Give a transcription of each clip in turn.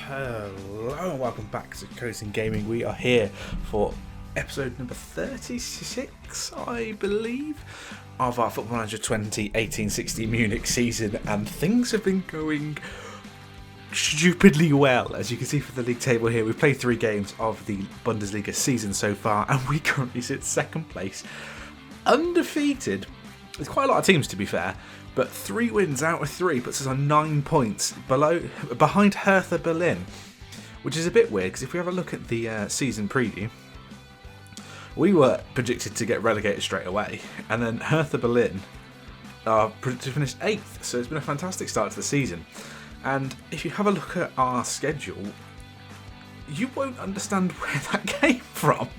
Hello and welcome back to Coasting Gaming. We are here for episode number 36, I believe, of our Football Manager 20 1860 Munich season, and things have been going stupidly well. As you can see from the league table here, we've played 3 games of the Bundesliga season so far, and we currently sit second place, undefeated. There's quite a lot of teams, to be fair, but 3 wins out of 3 puts us on 9 points behind Hertha Berlin, which is a bit weird because if we have a look at the season preview, we were predicted to get relegated straight away, and then Hertha Berlin are predicted to finish 8th, so it's been a fantastic start to the season. And if you have a look at our schedule, you won't understand where that came from.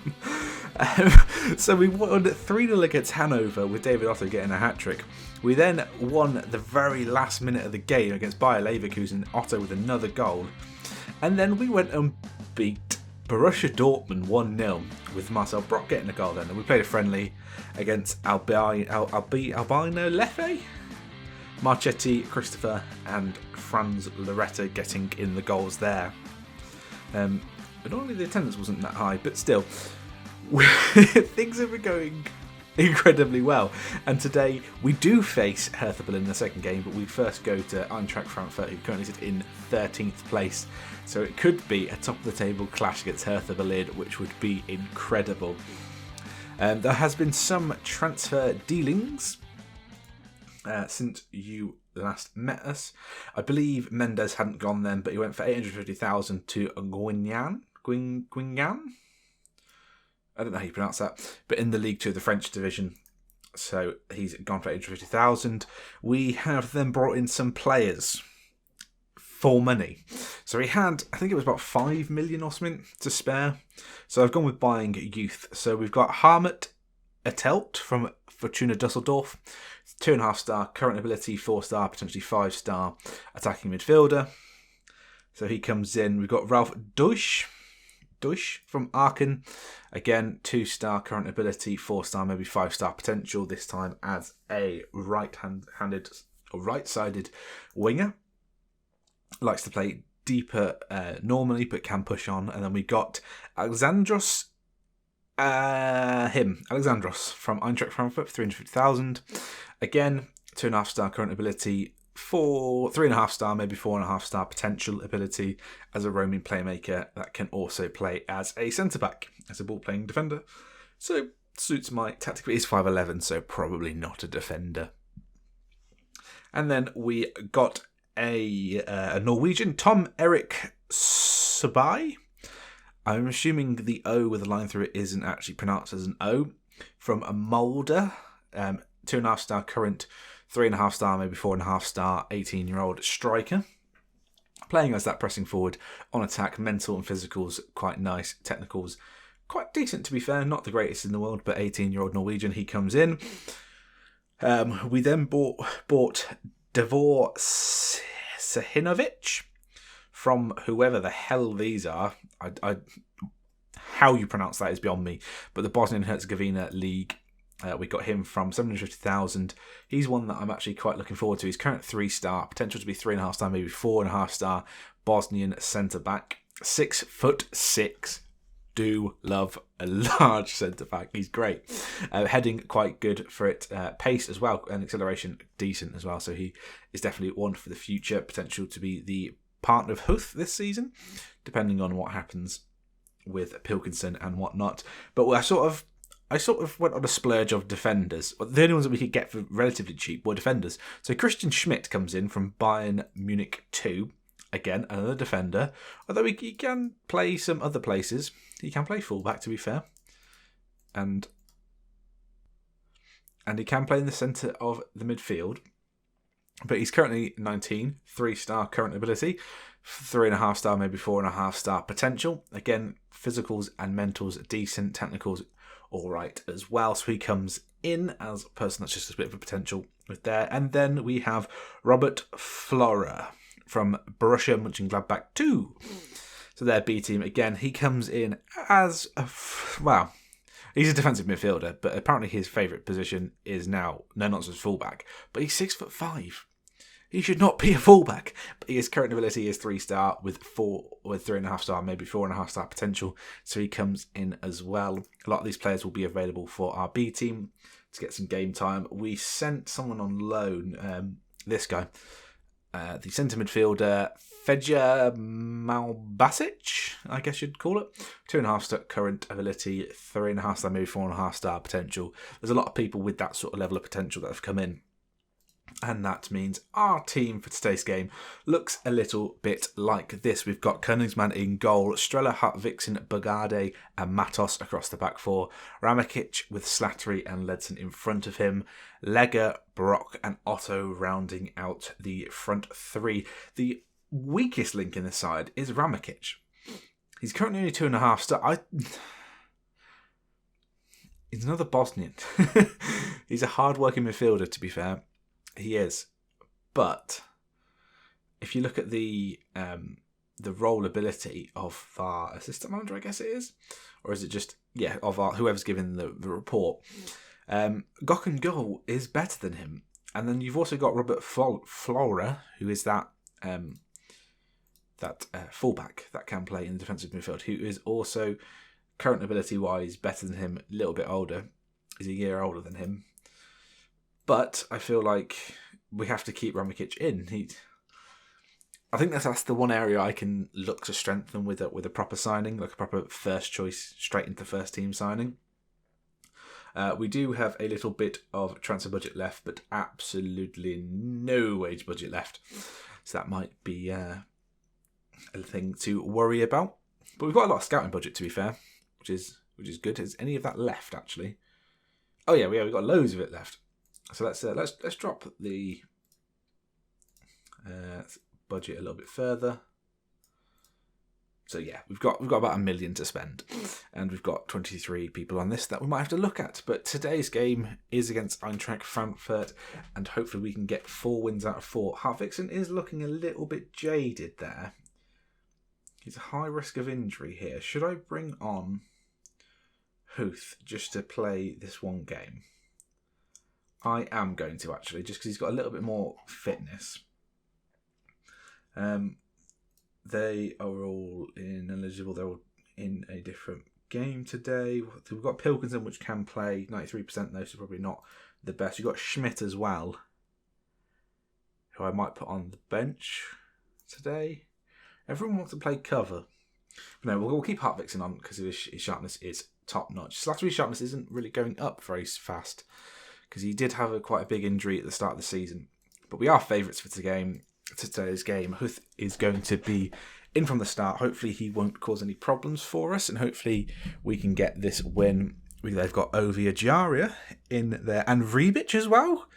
So we won 3-0 against Hanover with David Otto getting a hat-trick. We then won the very last minute of the game against Bayer Leverkusen, Otto with another goal. And then we went and beat Borussia Dortmund 1-0 with Marcel Brock getting a goal then. And we played a friendly against Albino Leffe, Marchetti, Christopher and Franz Loretta getting in the goals there. But normally the attendance wasn't that high, but still, things have been going incredibly well. And today we do face Hertha Berlin in the second game, but we first go to Eintracht Frankfurt, who currently sit in 13th place. So it could be a top of the table clash against Hertha Berlin, which would be incredible. There has been some transfer dealings since you last met us. I believe Mendes hadn't gone then, but he went for 850,000 to Guingamp. I don't know how you pronounce that, but in the League 2 of the French division. So he's gone for 850,000. We have then brought in some players for money. So he had, I think it was about 5 million or something to spare. So I've gone with buying youth. So we've got Harmut Etelt from Fortuna Dusseldorf, 2.5 star, current ability, 4 star, potentially 5 star, attacking midfielder. So he comes in. We've got Ralph Dusch from Aachen, again 2 star, current ability, 4 star, maybe 5 star potential, this time as a right-handed or right-sided winger. Likes to play deeper normally, but can push on. And then we got Alexandros from Eintracht Frankfurt, 350,000. Again, 2.5 star current ability, 3.5 star, maybe 4.5 star potential ability as a roaming playmaker that can also play as a centre back, as a ball playing defender. So suits my tactic. He's 5'11", so probably not a defender. And then we got a Norwegian, Tom Erik Sabai. I'm assuming the O with a line through it isn't actually pronounced as an O. From a Molde, 2.5 star current, 3.5 star, maybe 4.5 star, 18-year-old striker. Playing as that pressing forward on attack, mental and physicals, quite nice. Technicals, quite decent to be fair, not the greatest in the world, but 18-year-old Norwegian, he comes in. We then bought Davor Sehinovic from whoever the hell these are. How you pronounce that is beyond me, but the Bosnian Herzegovina League. We got him from 750,000. He's one that I'm actually quite looking forward to. He's current 3 star, potential to be 3.5 star, maybe 4.5 star Bosnian centre back. 6'6". Do love a large centre back. He's great. Heading quite good for it. Pace as well, and acceleration decent as well. So he is definitely one for the future. Potential to be the partner of Huth this season, depending on what happens with Pilkinson and whatnot. But I sort of went on a splurge of defenders. The only ones that we could get for relatively cheap were defenders. So Christian Schmidt comes in from Bayern Munich 2. Again, another defender. Although he can play some other places. He can play fullback, to be fair. And he can play in the centre of the midfield. But he's currently 19, 3 star current ability, 3.5 star, maybe 4.5 star potential. Again, physicals and mentals decent, technicals all right as well. So he comes in as a person that's just a bit of a potential with there. And then we have Robert Flora from Borussia Mönchengladbach 2. So their B team again. He comes in as he's a defensive midfielder, but apparently his favourite position is now no nonsense fullback. But he's 6'5". he should not be a fullback. But his current ability is 3-star with 3.5-star, maybe 4.5-star potential. So he comes in as well. A lot of these players will be available for our B team to get some game time. We sent someone on loan, this guy, the centre midfielder, Feja Malbasic, I guess you'd call it. 2.5-star current ability, 3.5-star, maybe 4.5-star potential. There's a lot of people with that sort of level of potential that have come in. And that means our team for today's game looks a little bit like this. We've got Koningsman in goal, Strela, Hartvigsen, Bogarde and Matos across the back four. Ramakic with Slattery and Ledson in front of him. Lega, Brock and Otto rounding out the front three. The weakest link in the side is Ramakic. He's currently only 2.5-star. He's another Bosnian. He's a hard-working midfielder, to be fair. He is, but if you look at the role ability of our assistant manager, I guess it is, or is it just of our whoever's given the report? Gok Goal is better than him, and then you've also got Robert Flora, who is that fullback that can play in the defensive midfield, who is also current ability wise better than him, a little bit older. He's a year older than him. But I feel like we have to keep Ramakic in. I think that's the one area I can look to strengthen with a proper signing, like a proper first choice, straight into first team signing. We do have a little bit of transfer budget left, but absolutely no wage budget left. So that might be a thing to worry about. But we've got a lot of scouting budget, to be fair, which is good. Is any of that left, actually? Oh yeah, we've got loads of it left. So let's drop the budget a little bit further. So yeah, we've got about $1 million to spend, and we've got 23 people on this that we might have to look at. But today's game is against Eintracht Frankfurt, and hopefully we can get 4 wins out of 4. Hartvigsen is looking a little bit jaded there. He's a high risk of injury here. Should I bring on Huth just to play this one game? I am going to, actually, just because he's got a little bit more fitness. They are all ineligible. They're all in a different game today. We've got Pilkinson, which can play 93% though, so probably not the best. You've got Schmidt as well, who I might put on the bench today. Everyone wants to play cover. But no, we'll keep Hartvigsen on because his sharpness is top notch. Slattery's sharpness isn't really going up very fast, because he did have quite a big injury at the start of the season. But we are favourites for today's game. Huth is going to be in from the start. Hopefully he won't cause any problems for us, and hopefully we can get this win. They've got Ovia Jaria in there, and Rebic as well.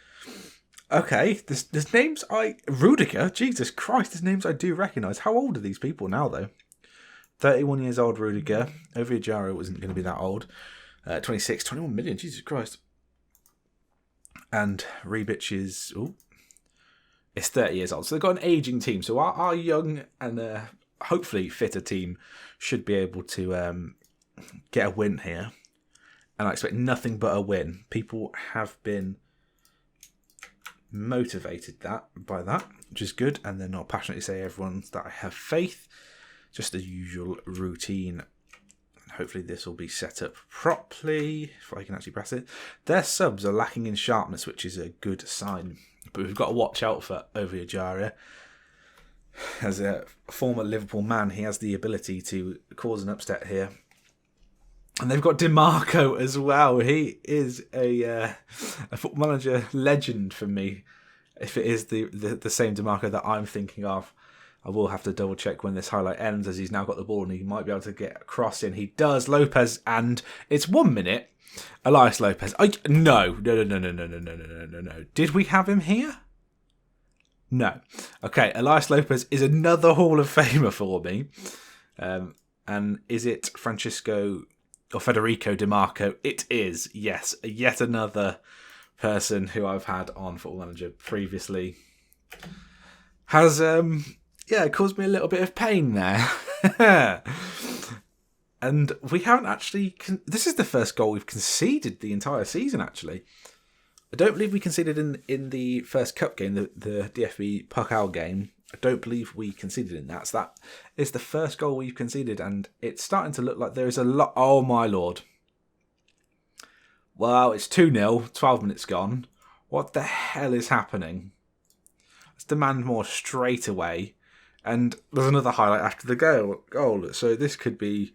Okay, there's names Rudiger, Jesus Christ, there's names I do recognise. How old are these people now, though? 31 years old, Rudiger. Ovia Jaria wasn't going to be that old. 26, 21 million, Jesus Christ. And Rebic is 30 years old. So they've got an ageing team. So our young and hopefully fitter team should be able to get a win here. And I expect nothing but a win. People have been motivated by that, which is good. And then I'll passionately say everyone that I have faith. Just the usual routine. Hopefully this will be set up properly, if I can actually press it. Their subs are lacking in sharpness, which is a good sign. But we've got to watch out for Ovia Jaria. As a former Liverpool man, he has the ability to cause an upset here. And they've got DiMarco as well. He is a Football Manager legend for me. If it is the same DiMarco that I'm thinking of. I will have to double check when this highlight ends, as he's now got the ball and he might be able to get a cross in. He does. Lopez, and it's 1 minute. Elias Lopez. No. Did we have him here? No. Okay, Elias Lopez is another Hall of Famer for me. And is it Federico DiMarco? It is, yes. Yet another person who I've had on Football Manager previously has it caused me a little bit of pain there. And we haven't actually... this is the first goal we've conceded the entire season, actually. I don't believe we conceded in the first cup game, the DFB Pokal game. I don't believe we conceded in that. So that is the first goal we've conceded, and it's starting to look like there is a lot. Oh my lord! Well, it's 2-0, 12 minutes gone. What the hell is happening? Let's demand more straight away. And there's another highlight after the goal. So this could be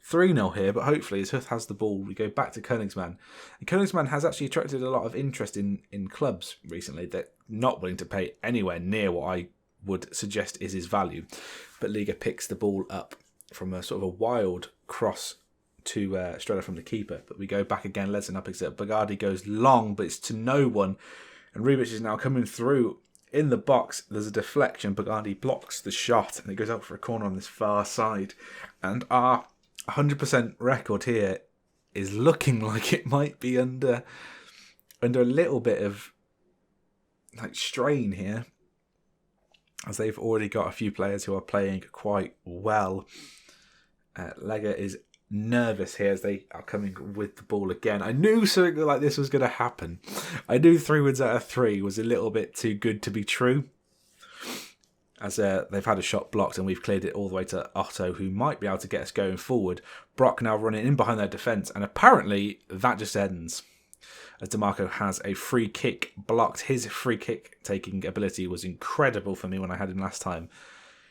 3-0 here, but hopefully as Huth has the ball, we go back to Königsmann. And Königsmann has actually attracted a lot of interest in clubs recently. They're not willing to pay anywhere near what I would suggest is his value. But Liga picks the ball up from a sort of a wild cross to Strela from the keeper. But we go back again, Ledson up except Bagardi goes long, but it's to no one. And Rebic is now coming through in the box. There's a deflection. Bagardi blocks the shot and it goes out for a corner on this far side. And our 100% record here is looking like it might be under a little bit of like strain here, as they've already got a few players who are playing quite well. Lega is nervous here as they are coming with the ball again. I knew something like this was going to happen. I knew 3 wins out of 3 was a little bit too good to be true, as they've had a shot blocked and we've cleared it all the way to Otto, who might be able to get us going forward. Brock now running in behind their defence, and apparently that just ends, as DeMarco has a free kick blocked. His free kick taking ability was incredible for me when I had him last time,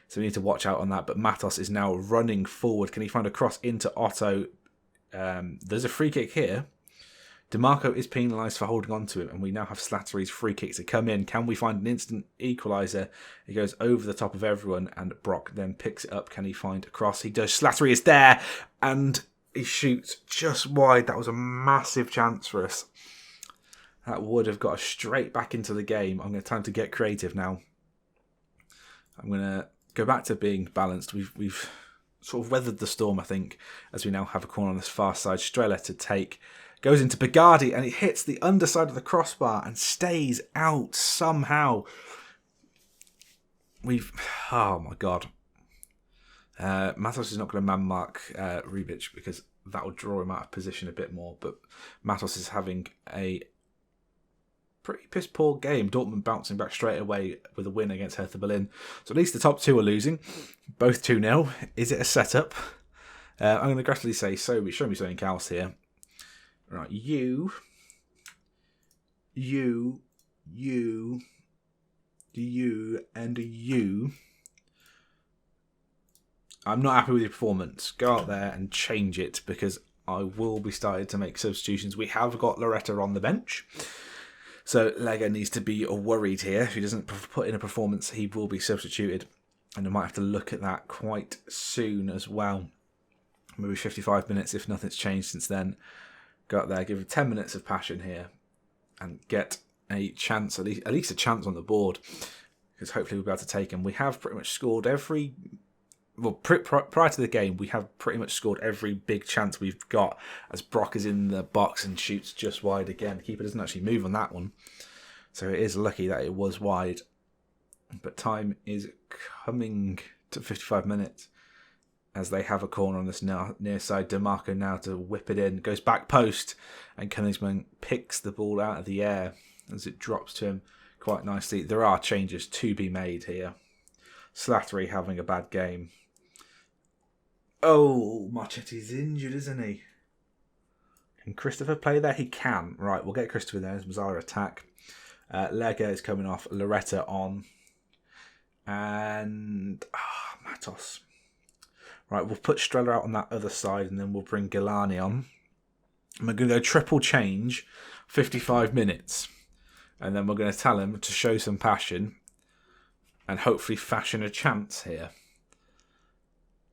so we need to watch out on that. But Matos is now running forward. Can he find a cross into Otto? There's a free kick here. DeMarco is penalised for holding on to him, and we now have Slattery's free kick to come in. Can we find an instant equaliser? He goes over the top of everyone, and Brock then picks it up. Can he find a cross? He does. Slattery is there, and he shoots just wide. That was a massive chance for us. That would have got us straight back into the game. I'm going to time to get creative now. I'm going to go back to being balanced. We've sort of weathered the storm, I think, as we now have a corner on this far side. Strela to take. Goes into Bagardi and it hits the underside of the crossbar and stays out somehow. Oh my god. Matos is not going to man mark Rebic because that will draw him out of position a bit more. But Matos is having a pretty piss poor game. Dortmund bouncing back straight away with a win against Hertha Berlin. So at least the top 2 are losing. Both 2-0. Is it a setup? I'm going to gradually say, show me something else here. Right, you, and you. I'm not happy with your performance. Go out there and change it, because I will be starting to make substitutions. We have got Loretta on the bench, so Lega needs to be worried here. If he doesn't put in a performance, he will be substituted, and I might have to look at that quite soon as well. Maybe 55 minutes if nothing's changed since then. Go out there, give him 10 minutes of passion here, and get a chance, at least a chance on the board, because hopefully we'll be able to take him. We have pretty much scored every... Well, prior to the game, we have pretty much scored every big chance we've got, as Brock is in the box and shoots just wide again. The keeper doesn't actually move on that one, so it is lucky that it was wide. But time is coming to 55 minutes. As they have a corner on this near side. DeMarco now to whip it in. Goes back post. And Königsmann picks the ball out of the air as it drops to him quite nicely. There are changes to be made here. Slattery having a bad game. Oh, Marchetti's injured, isn't he? Can Christopher play there? He can. Right, we'll get Christopher there as Mazzara attack. Lega is coming off. Loretta on. And... Matos. Right, we'll put Strela out on that other side, and then we'll bring Gilani on. And we're going to go triple change, 55 minutes. And then we're going to tell him to show some passion and hopefully fashion a chance here,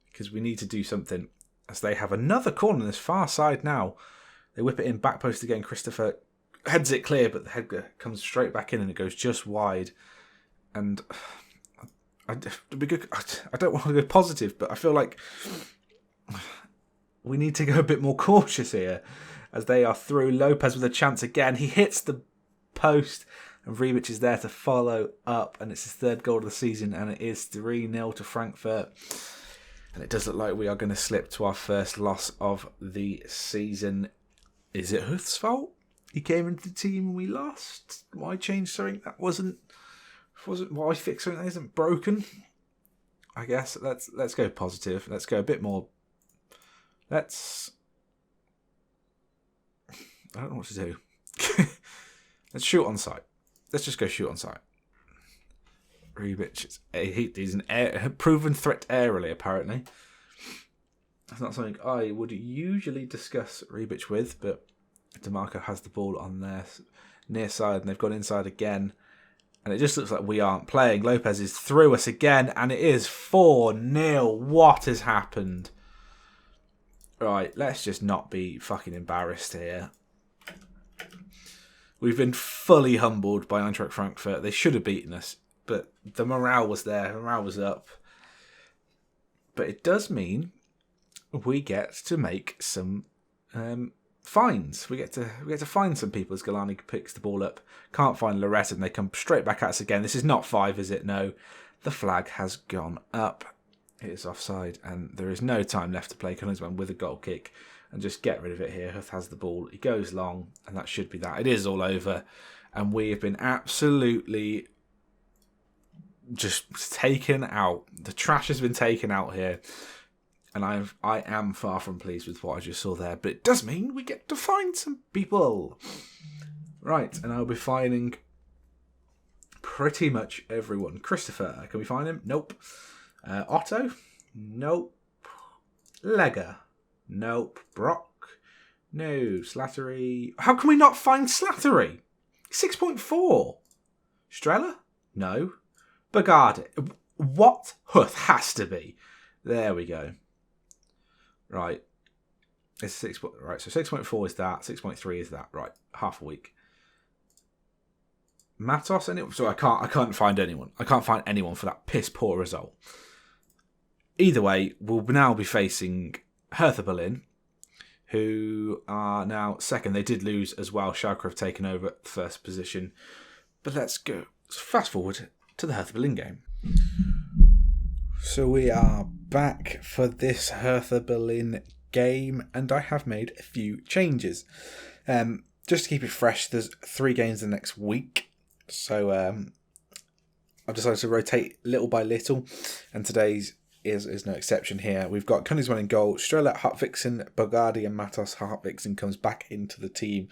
because we need to do something, as they have another corner on this far side now. They whip it in, back post again. Christopher heads it clear, but the header comes straight back in and it goes just wide. And... I don't want to go positive, but I feel like we need to go a bit more cautious here, as they are through. Lopez with a chance again. He hits the post, and Rebic is there to follow up, and it's his 3rd goal of the season, and it is 3-0 to Frankfurt. And it does look like we are going to slip to our first loss of the season. Is it Huth's fault? He came into the team and we lost. Why change something that wasn't why fix something that isn't broken? I guess let's go positive. Let's go a bit more. I don't know what to do. Let's shoot on sight. Let's just go shoot on sight. Rebic, he's a proven threat aerially, apparently. That's not something I would usually discuss Rebic with, but DeMarco has the ball on their near side, and they've gone inside again. And it just looks like we aren't playing. Lopez is through us again, and it is 4-0. What has happened? Right, let's just not be fucking embarrassed here. We've been fully humbled by Eintracht Frankfurt. They should have beaten us, but the morale was there. The morale was up. But it does mean we get to make some fines. We get to find some people as Galani picks the ball up. Can't find Loretta, and they come straight back at us again. This is not 5, is it? No. The flag has gone up. It is offside, and there is no time left to play. Koenigsmann with a goal kick, and just get rid of it here. Huth has the ball. He goes long, and that should be that. It is all over, and we have been absolutely just taken out. The trash has been taken out here, and I am far from pleased with what I just saw there. But it does mean we get to find some people. Right, and I'll be finding pretty much everyone. Christopher, can we find him? Nope. Otto? Nope. Lega? Nope. Brock? No. Slattery? How can we not find Slattery? 6.4. Strella? No. Bagard? What? Huth has to be. There we go. Right. It's 6. Right. So 6.4 is that. 6.3 is that. Right. Half a week. Matos? So I can't find anyone. I can't find anyone for that piss poor result. Either way, we'll now be facing Hertha Berlin, who are now second. They did lose as well. Schalke have taken over the first position. But let's go. Fast forward to the Hertha Berlin game. So we are back for this Hertha Berlin game, and I have made a few changes. Just to keep it fresh, there's 3 games the next week. So I've decided to rotate little by little, and today's is no exception here. We've got Koenigsmann in goal, Strela, Hartviksen, Bogardi, and Matos. Hartviksen comes back into the team.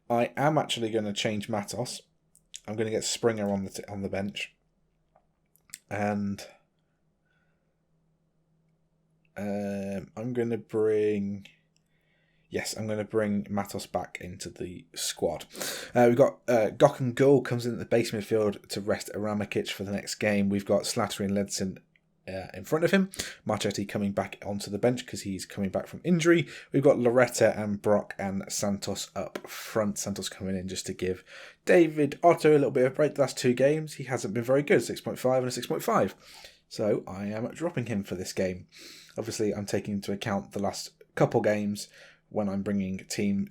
I am actually going to change Matos. I'm going to get Springer on the bench, and I'm going to bring Matos back into the squad. We've got Gok and Gul comes in at the base midfield to rest Aramikic for the next game. We've got Slattery and Ledson in front of him. Marchetti coming back onto the bench because he's coming back from injury. We've got Loretta and Brock and Santos up front. Santos coming in just to give David Otto a little bit of a break. The last 2 games he hasn't been very good, 6.5 and a 6.5. So I am dropping him for this game. Obviously I'm taking into account the last couple games when I'm taking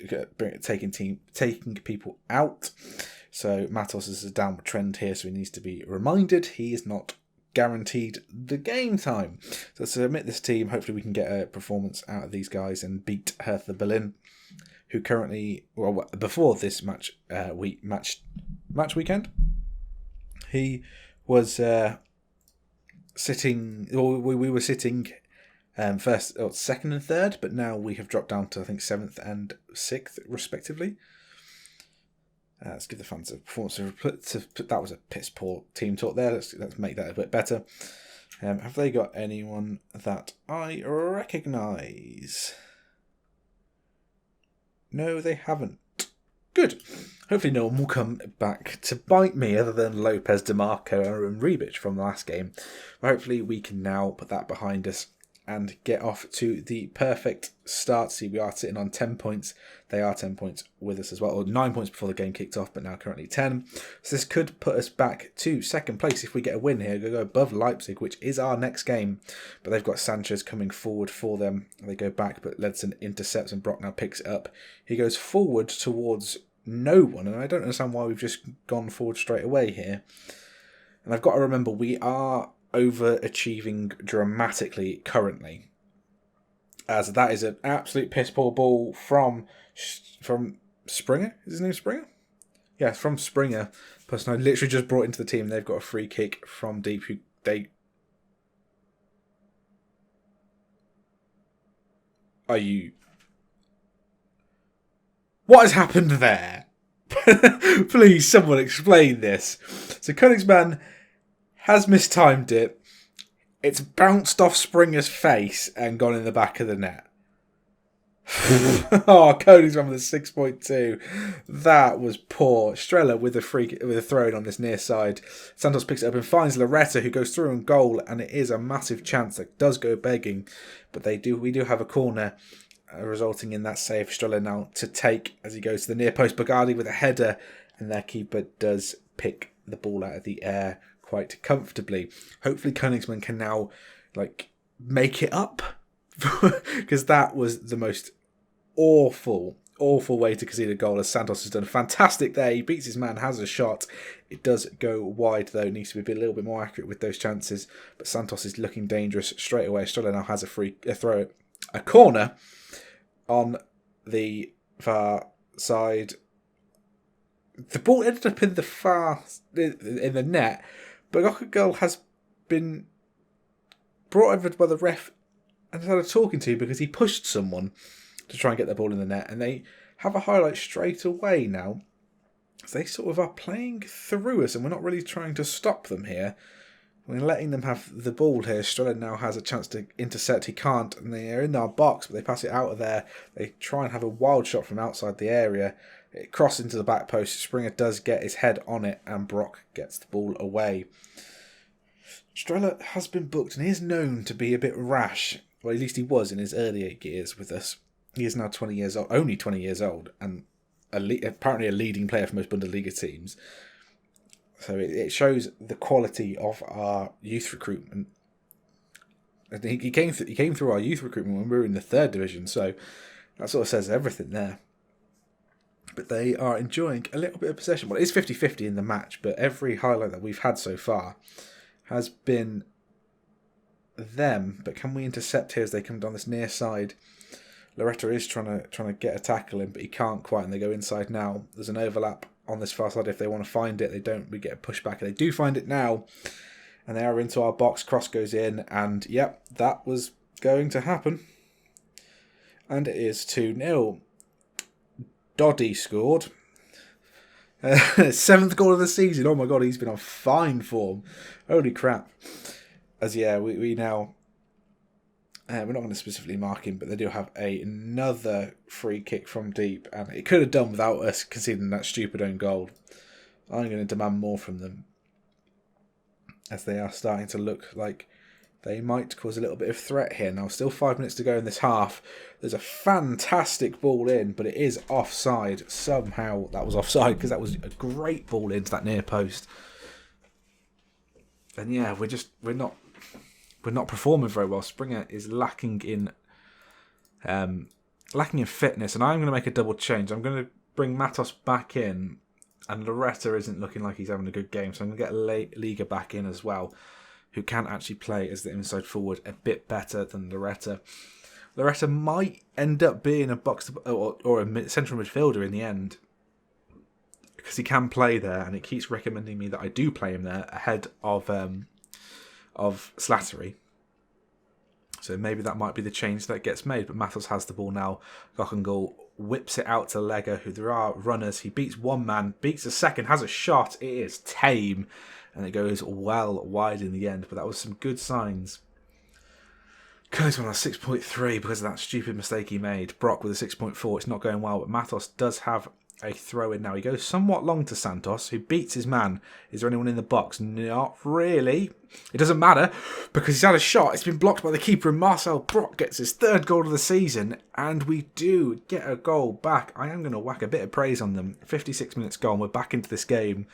people out. So Matos is a downward trend here, so he needs to be reminded he is not guaranteed the game time. So to admit this team, hopefully we can get a performance out of these guys and beat Hertha Berlin, who currently, well, before this match weekend, he was sitting, or we were sitting first, second and third, but now we have dropped down to I think 7th and 6th respectively. Let's give the fans a performance. That was a piss poor team talk there. Let's make that a bit better. Have they got anyone that I recognise? No, they haven't. Good. Hopefully no one will come back to bite me other than Lopez, DeMarco and Rebic from the last game. But hopefully we can now put that behind us and get off to the perfect start. See, we are sitting on 10 points. They are 10 points with us as well, or 9 points before the game kicked off, but now currently 10. So this could put us back to second place if we get a win here. Go above Leipzig, which is our next game. But they've got Sanchez coming forward for them. They go back, but Ledson intercepts and Brock now picks it up. He goes forward towards no one, and I don't understand why we've just gone forward straight away here. And I've got to remember, we are overachieving dramatically currently, as that is an absolute piss poor ball from Springer. Is his name Springer? Yeah, it's from Springer. Person I literally just brought into the team. They've got a free kick from deep. Are you? What has happened there? Please, someone explain this. So Königsmann has mistimed it. It's bounced off Springer's face and gone in the back of the net. Oh, Königsmann with a 6.2. That was poor. Strela with a throw in on this near side. Santos picks it up and finds Loretta, who goes through on goal, and it is a massive chance that does go begging. But we do have a corner, resulting in that save for Strela now to take as he goes to the near post. Bagardi with a header, and their keeper does pick the ball out of the air quite comfortably. Hopefully Königsmann can now make it up, because that was the most awful way to concede a goal, as Santos has done fantastic there. He beats his man, has a shot. It does go wide though, needs to be a little bit more accurate with those chances, but Santos is looking dangerous straight away. Strela now has a corner on the far side. The ball ended up in the net, but Goal has been brought over by the ref and started talking to because he pushed someone to try and get the ball in the net, and they have a highlight straight away now. So they sort of are playing through us, and we're not really trying to stop them here. We're letting them have the ball here. Strela now has a chance to intercept. He can't, and they are in our box, but they pass it out of there. They try and have a wild shot from outside the area. It crosses into the back post. Springer does get his head on it, and Brock gets the ball away. Strela has been booked, and he is known to be a bit rash. Well, at least he was in his early years with us. He is now 20 years old, only 20 years old, and apparently a leading player for most Bundesliga teams. So it shows the quality of our youth recruitment. I think he came through our youth recruitment when we were in the 3rd division, so that sort of says everything there. But they are enjoying a little bit of possession. Well, it is 50-50 in the match, but every highlight that we've had so far has been them. But can we intercept here as they come down this near side? Loretta is trying to get a tackle in, but he can't quite, and they go inside now. There's an overlap on this far side if they want to find it. They don't. We get a pushback. They do find it now, and they are into our box. Cross goes in, and yep, that was going to happen. And it is 2-0. Doddy scored. 7th goal of the season. Oh my god, he's been on fine form. Holy crap. As we now... we're not going to specifically mark him, but they do have another free kick from deep, and it could have done without us conceding that stupid own goal. I'm going to demand more from them, as they are starting to look like they might cause a little bit of threat here. Now, still 5 minutes to go in this half. There's a fantastic ball in, but it is offside. Somehow that was offside, because that was a great ball into that near post. And yeah, we're not performing very well. Springer is lacking in fitness, and I'm going to make a double change. I'm going to bring Matos back in, and Loretta isn't looking like he's having a good game, so I'm going to get Liga back in as well, who can actually play as the inside forward a bit better than Loretta. Loretta might end up being a or a central midfielder in the end, because he can play there, and it keeps recommending me that I do play him there ahead of Slattery. So maybe that might be the change that gets made. But Matos has the ball now. Gockengall whips it out to Lega, who there are runners. He beats one man, beats a second, has a shot. It is tame, and it goes well wide in the end. But that was some good signs. Königsmann has 6.3 because of that stupid mistake he made. Brock with a 6.4. It's not going well, but Matos does have a throw in now. He goes somewhat long to Santos, who beats his man. Is there anyone in the box? Not really. It doesn't matter, because he's had a shot. It's been blocked by the keeper, and Marcel Brock gets his 3rd goal of the season, and we do get a goal back. I am going to whack a bit of praise on them. 56 minutes gone. We're back into this game,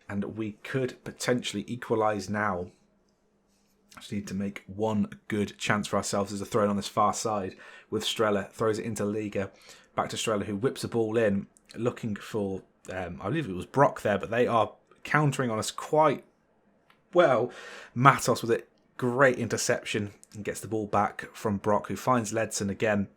and we could potentially equalise now. Just need to make one good chance for ourselves. There's a throw on this far side with Strela. Throws it into Liga. Back to Strela, who whips the ball in, looking for, I believe it was Brock there, but they are countering on us quite well. Matos with a great interception and gets the ball back from Brock, who finds Ledson again.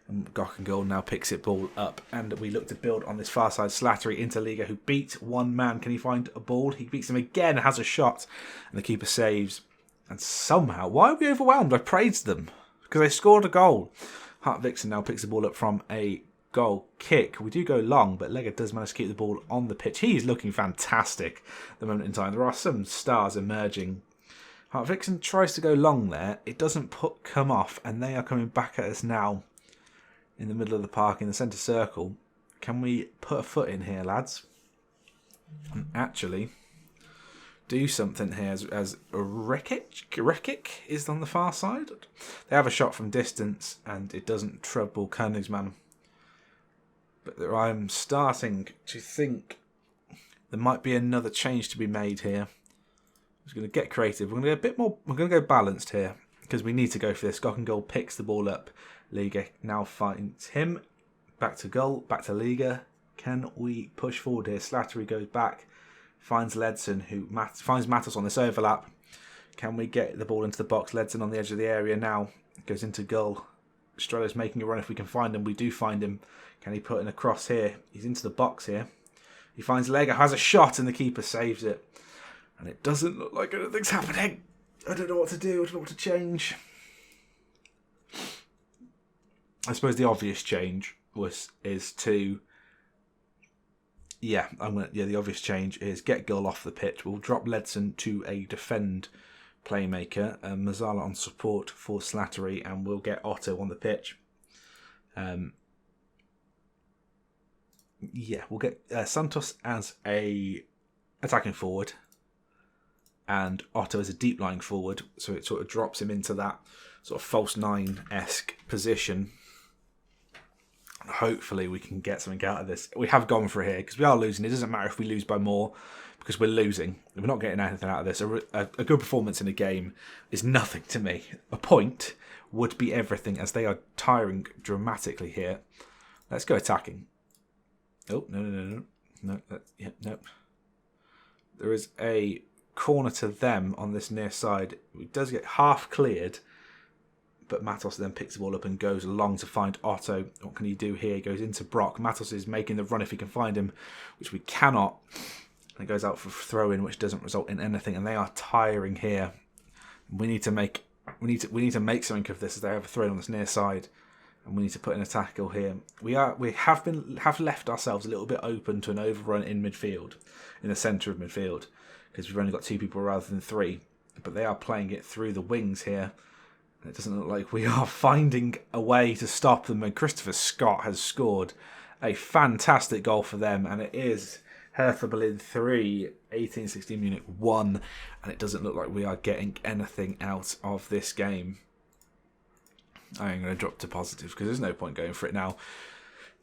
And Gockengol now picks it ball up, and we look to build on this far side. Slattery into Liga, who beat one man. Can he find a ball? He beats him again, has a shot, and the keeper saves. And somehow, why are we overwhelmed? I praised them because they scored a goal. Hart Vixen now picks the ball up from a goal kick. We do go long, but Lega does manage to keep the ball on the pitch. He is looking fantastic at the moment in time. There are some stars emerging. Hart Vixen tries to go long there. It doesn't come off, and they are coming back at us now in the middle of the park in the centre circle. Can we put a foot in here, lads? And actually do something here as Rekic is on the far side. They have a shot from distance, and it doesn't trouble Königsmann. But I'm starting to think there might be another change to be made here. I'm just going to get creative. We're going to go a bit more. We're going to go balanced here because we need to go for this. Gockengol picks the ball up. Liga now finds him. Back to goal. Back to Liga. Can we push forward here? Slattery goes back. Finds Ledson, who finds Matos on this overlap. Can we get the ball into the box? Ledson on the edge of the area now. Goes into goal. Streller's making a run if we can find him. We do find him. Can he put in a cross here? He's into the box here. He finds Lega, has a shot, and the keeper saves it. And it doesn't look like anything's happening. I don't know what to do. I don't know what to change. I suppose the obvious change is to... Yeah, the obvious change is get Gull off the pitch. We'll drop Ledson to a defend playmaker. Mazzala on support for Slattery, and we'll get Otto on the pitch. We'll get Santos as a attacking forward and Otto as a deep lying forward, so it sort of drops him into that sort of false nine-esque position. Hopefully we can get something out of this. We have gone for it here because we are losing. It doesn't matter if we lose by more because we're losing. We're not getting anything out of this. A good performance in a game is nothing to me. A point would be everything as they are tiring dramatically here. Let's go attacking. Oh, no. No. There is a corner to them on this near side. It does get half cleared, but Matos then picks the ball up and goes along to find Otto. What can he do here? He goes into Brock. Matos is making the run if he can find him, which we cannot. And it goes out for a throw-in, which doesn't result in anything. And they are tiring here. We need to make something of this as they have a throw on this near side. And we need to put in a tackle here. We have left ourselves a little bit open to an overrun in midfield, in the centre of midfield, because we've only got 2 people rather than 3. But they are playing it through the wings here. And it doesn't look like we are finding a way to stop them. And Christopher Scott has scored a fantastic goal for them, and it is Hertha Berlin 3, 1816 Munich 1. And it doesn't look like we are getting anything out of this game. I'm going to drop to positive because there's no point going for it now.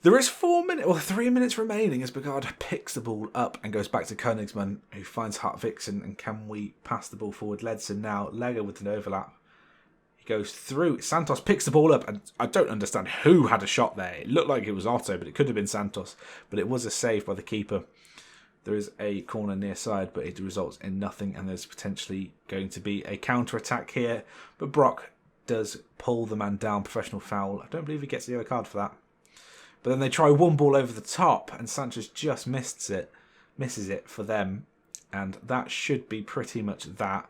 There is 3 minutes remaining as Begard picks the ball up and goes back to Königsmann, who finds Hart Vixen. And can we pass the ball forward? Ledson now. Lega with an overlap. He goes through. Santos picks the ball up, and I don't understand who had a shot there. It looked like it was Otto, but it could have been Santos. But it was a save by the keeper. There is a corner near side, but it results in nothing, and there's potentially going to be a counter-attack here. But Brock does pull the man down. Professional foul. I don't believe he gets the yellow card for that. But then they try one ball over the top, and Sanchez just misses it for them. And that should be pretty much that,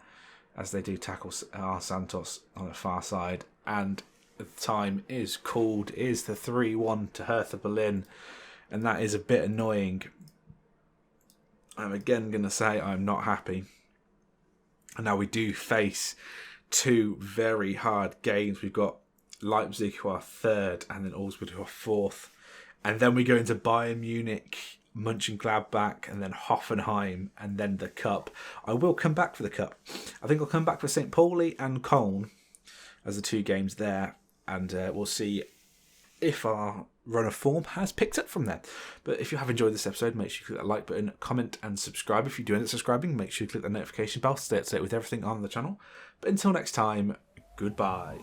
as they do tackle Santos on the far side. And the time is called. Is the 3-1 to Hertha Berlin. And that is a bit annoying. I'm again going to say I'm not happy. And now we do face 2 very hard games. We've got Leipzig, who are 3rd, and then Augsburg, who are 4th. And then we go into Bayern Munich, Munchen Gladbach, and then Hoffenheim, and then the Cup. I will come back for the Cup. I think I'll come back for St. Pauli and Cologne as the 2 games there, and we'll see if our run of form has picked up from there. But if you have enjoyed this episode, make sure you click that like button, comment and subscribe. If you do end up subscribing, make sure you click the notification bell to stay up to date with everything on the channel. But until next time, goodbye.